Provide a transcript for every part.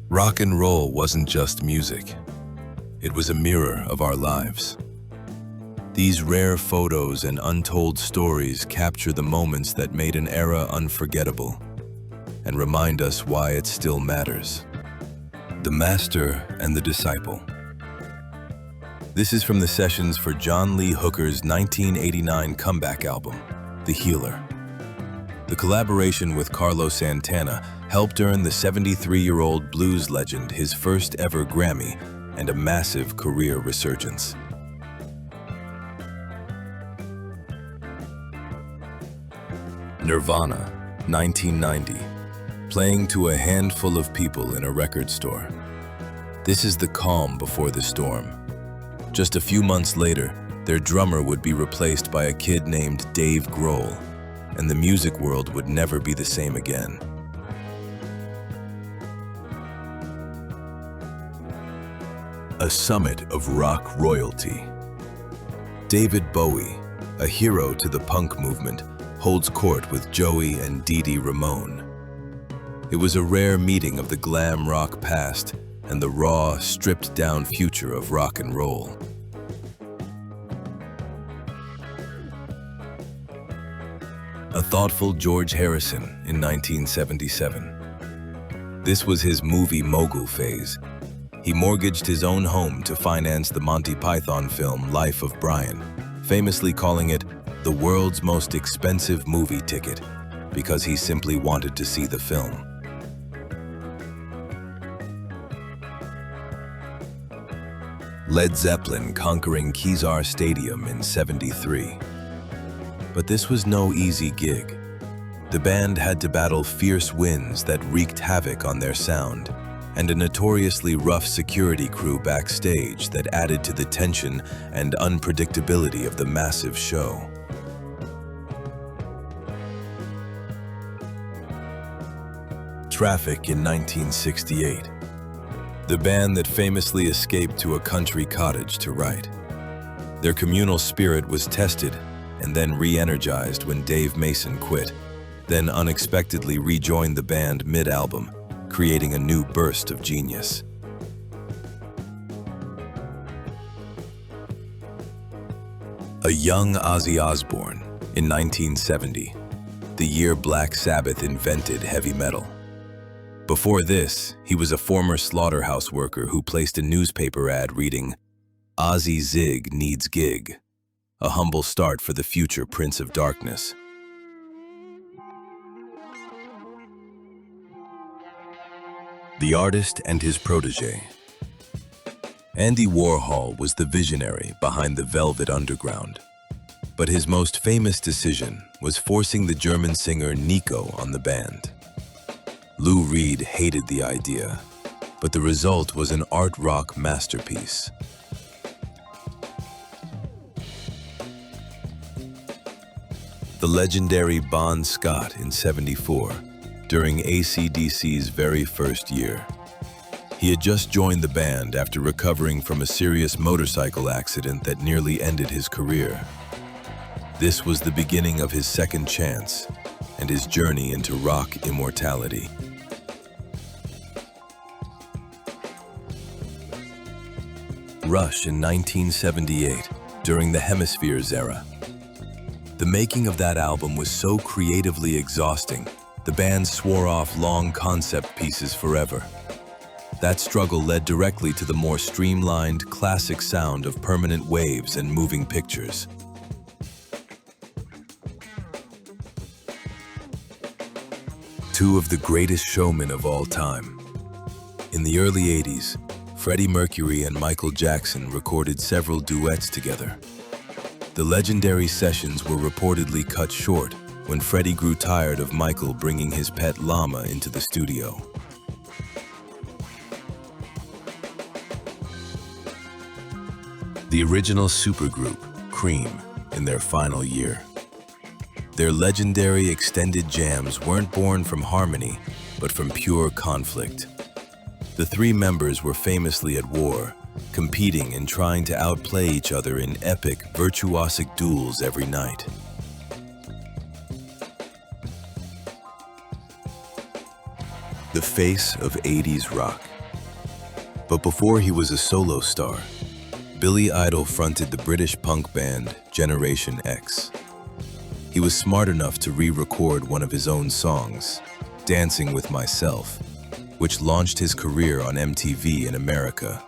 Rock and roll wasn't just music. It was a mirror of our lives. These rare photos and untold stories capture the moments that made an era unforgettable and remind us why it still matters. The Master and the Disciple. This is from the sessions for John Lee Hooker's 1989 comeback album, The Healer. The collaboration with Carlos Santana helped earn the 73-year-old blues legend his first ever Grammy and a massive career resurgence. Nirvana, 1990. Playing to a handful of people in a record store. This is the calm before the storm. Just a few months later, their drummer would be replaced by a kid named Dave Grohl, and the music world would never be the same again. A summit of rock royalty. David Bowie, a hero to the punk movement, holds court with Joey and Dee Dee Ramone. It was a rare meeting of the glam rock past and the raw, stripped-down future of rock and roll. A thoughtful George Harrison in 1977. This was his movie mogul phase. He mortgaged his own home to finance the Monty Python film Life of Brian, famously calling it the world's most expensive movie ticket because he simply wanted to see the film. Led Zeppelin conquering Kezar Stadium in '73. But this was no easy gig. The band had to battle fierce winds that wreaked havoc on their sound, and a notoriously rough security crew backstage that added to the tension and unpredictability of the massive show. Traffic in 1968. The band that famously escaped to a country cottage to write. Their communal spirit was tested and then re-energized when Dave Mason quit, then unexpectedly rejoined the band mid-album, creating a new burst of genius. A young Ozzy Osbourne in 1970, the year Black Sabbath invented heavy metal. Before this, he was a former slaughterhouse worker who placed a newspaper ad reading, "Ozzy Zig needs gig," a humble start for the future Prince of Darkness. The artist and his protege. Andy Warhol was the visionary behind the Velvet Underground, but his most famous decision was forcing the German singer Nico on the band. Lou Reed hated the idea, but the result was an art rock masterpiece. The legendary Bon Scott in '74, during AC/DC's very first year. He had just joined the band after recovering from a serious motorcycle accident that nearly ended his career. This was the beginning of his second chance and his journey into rock immortality. Rush in 1978, during the Hemispheres era. The making of that album was so creatively exhausting, the band swore off long concept pieces forever. That struggle led directly to the more streamlined, classic sound of Permanent Waves and Moving Pictures. Two of the greatest showmen of all time. In the early '80s, Freddie Mercury and Michael Jackson recorded several duets together. The legendary sessions were reportedly cut short when Freddie grew tired of Michael bringing his pet llama into the studio. The original supergroup, Cream, in their final year. Their legendary extended jams weren't born from harmony, but from pure conflict. The three members were famously at war, competing and trying to outplay each other in epic, virtuosic duels every night. The face of '80s rock. But before he was a solo star, Billy Idol fronted the British punk band Generation X. He was smart enough to re-record one of his own songs, Dancing with Myself, which launched his career on MTV in America.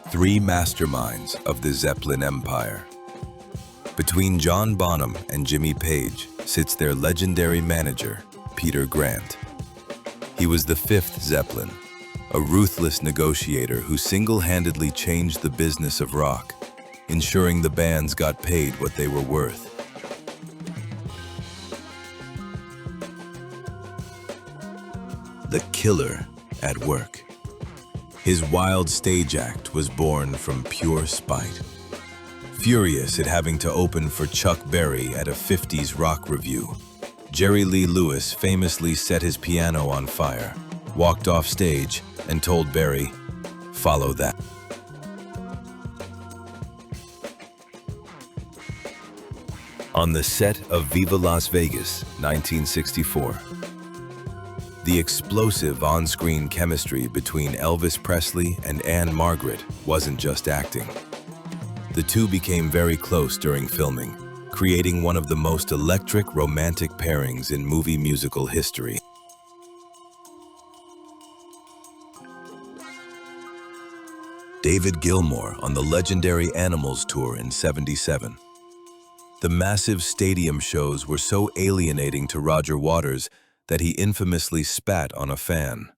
Three masterminds of the Zeppelin empire. Between John Bonham and Jimmy Page sits their legendary manager, Peter Grant. He was the fifth Zeppelin, a ruthless negotiator who single-handedly changed the business of rock, ensuring the bands got paid what they were worth. The killer at work. His wild stage act was born from pure spite. Furious at having to open for Chuck Berry at a 50s rock review, Jerry Lee Lewis famously set his piano on fire, walked off stage, and told Berry, "Follow that." On the set of Viva Las Vegas, 1964. The explosive on-screen chemistry between Elvis Presley and Anne Margaret wasn't just acting. The two became very close during filming, creating one of the most electric romantic pairings in movie musical history. David Gilmour on the legendary Animals tour in '77. The massive stadium shows were so alienating to Roger Waters that he infamously spat on a fan.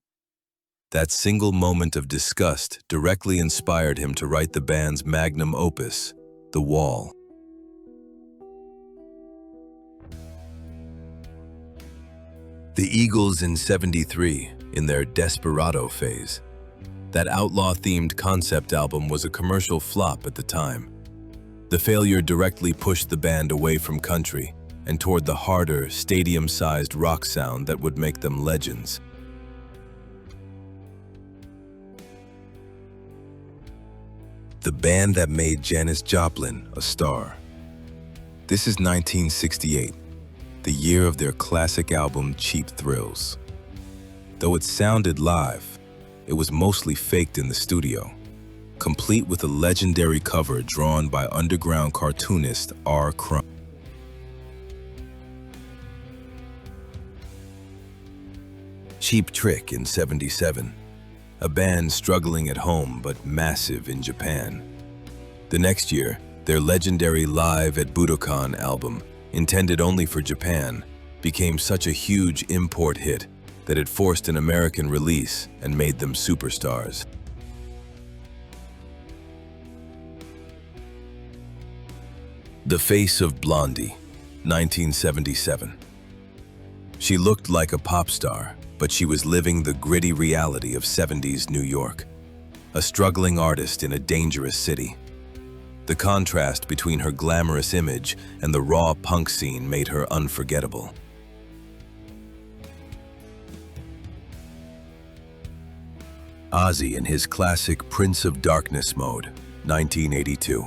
That single moment of disgust directly inspired him to write the band's magnum opus, The Wall. The Eagles in '73, in their Desperado phase. That outlaw-themed concept album was a commercial flop at the time. The failure directly pushed the band away from country and toward the harder, stadium-sized rock sound that would make them legends. The band that made Janis Joplin a star. This is 1968, the year of their classic album Cheap Thrills. Though it sounded live, it was mostly faked in the studio, complete with a legendary cover drawn by underground cartoonist R. Crumb. Cheap Trick in '77, a band struggling at home but massive in Japan. The next year, their legendary Live at Budokan album, intended only for Japan, became such a huge import hit that it forced an American release and made them superstars. The Face of Blondie, 1977. She looked like a pop star, but she was living the gritty reality of '70s New York, a struggling artist in a dangerous city. The contrast between her glamorous image and the raw punk scene made her unforgettable. Ozzy in his classic Prince of Darkness mode, 1982.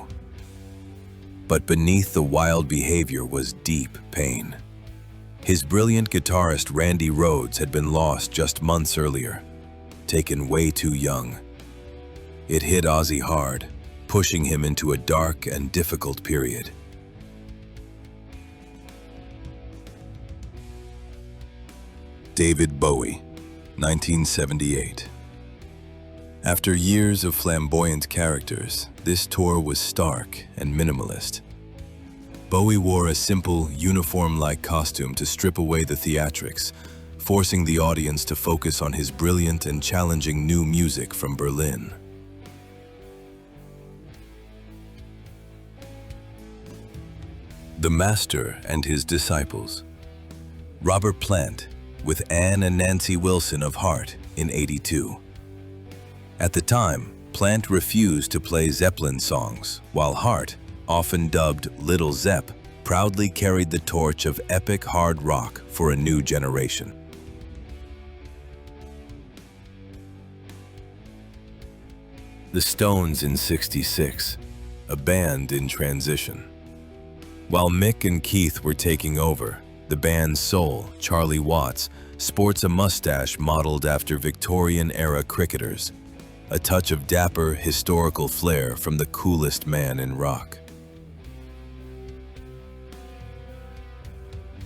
But beneath the wild behavior was deep pain. His brilliant guitarist Randy Rhoads had been lost just months earlier, taken way too young. It hit Ozzy hard, pushing him into a dark and difficult period. David Bowie, 1978. After years of flamboyant characters, this tour was stark and minimalist. Bowie wore a simple, uniform-like costume to strip away the theatrics, forcing the audience to focus on his brilliant and challenging new music from Berlin. The Master and His Disciples. Robert Plant, with Anne and Nancy Wilson of Heart in '82. At the time, Plant refused to play Zeppelin songs, while Heart, often dubbed Little Zepp, proudly carried the torch of epic hard rock for a new generation. The Stones in '66, a band in transition. While Mick and Keith were taking over, The band's soul, Charlie Watts, sports a mustache modeled after Victorian-era cricketers, a touch of dapper, historical flair from the coolest man in rock.